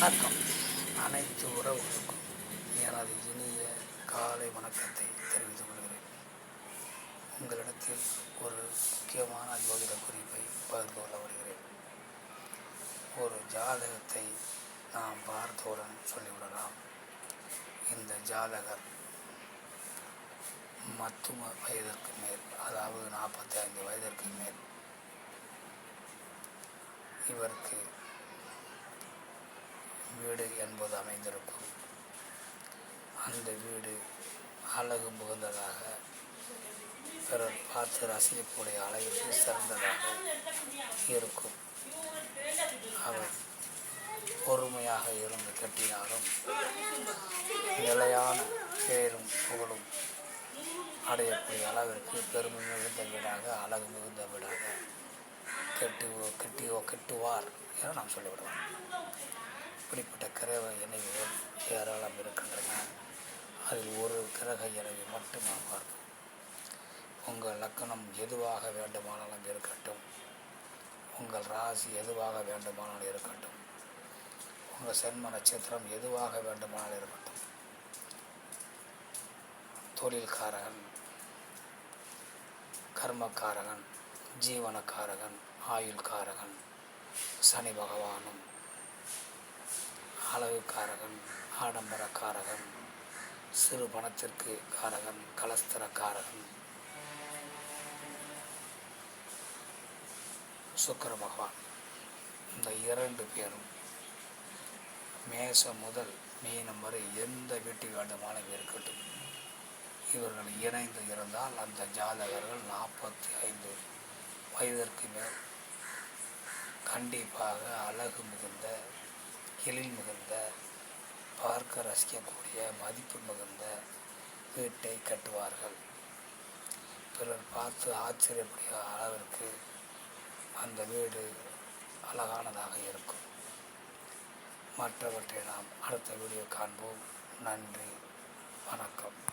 வணக்கம். அனைத்து உறவுகளுக்கும் எனது இனிய காலை வணக்கத்தை தெரிவித்துக் கொள்கிறேன். உங்களிடத்தில் ஒரு முக்கியமான ஜோதிட குறிப்பை பகிர்ந்து கொள்ள வருகிறேன். ஒரு ஜாதகத்தை நாம் பார்த்தவுடன் சொல்லிவிடலாம். இந்த ஜாதகர் மத்தும வயதிற்கு மேல், அதாவது 45 வயதிற்கு மேல். இவருக்கு வீடு என்பது அமைந்திருக்கும். அந்த வீடு அழகு மிகுந்ததாக, பிறர் பார்த்து ரசிக்கக்கூடிய அளவிற்கு சிறந்ததாக இருக்கும். அவர் பொறுமையாக இருந்து கட்டினாலும் நிலையான பேரும் புகழும் அடையக்கூடிய அளவிற்கு பெருமை மிகுந்த வீடாக, அழகு மிகுந்த வீடாக கட்டுவார் என நாம் சொல்லிவிடலாம். இப்படிப்பட்ட கிரக இணைவுகள் ஏராளம் இருக்கின்றன. அதில் ஒரு கிரக இணைவு மட்டும் நாம் பார்ப்போம். உங்கள் லக்கணம் எதுவாக வேண்டுமானாலும் இருக்கட்டும், உங்கள் ராசி எதுவாக வேண்டுமானாலும் இருக்கட்டும், உங்கள் சென்ம நட்சத்திரம் எதுவாக வேண்டுமானாலும் இருக்கட்டும், தொழில்காரகன், கர்மக்காரகன், ஜீவனக்காரகன், ஆயுள்காரகன் சனி பகவானும், அழகுக்காரகன், ஆடம்பரக்காரகன், சிறு பணத்திற்கு காரகன், கலஸ்தரக்காரகன் சுக்கிர பகவான். இந்த இரண்டு பேரும் மேசம் முதல் மீனம் வரை எந்த வீட்டில் வேண்டுமானாலும் இருக்கட்டும், இவர்கள் இணைந்து இருந்தால் அந்த ஜாதகர்கள் 45 வயதிற்கு மேல் கண்டிப்பாக அழகு மிகுந்த, எழில் மிகுந்த, பார்க்க ரசிக்கக்கூடிய, மதிப்பு மிகுந்த வீட்டை கட்டுவார்கள். பிறர் பார்த்து ஆச்சரியக்கூடிய அளவிற்கு அந்த வீடு அழகானதாக இருக்கும். மற்றவற்றை நாம் அடுத்த வீடியோ காண்போம். நன்றி, வணக்கம்.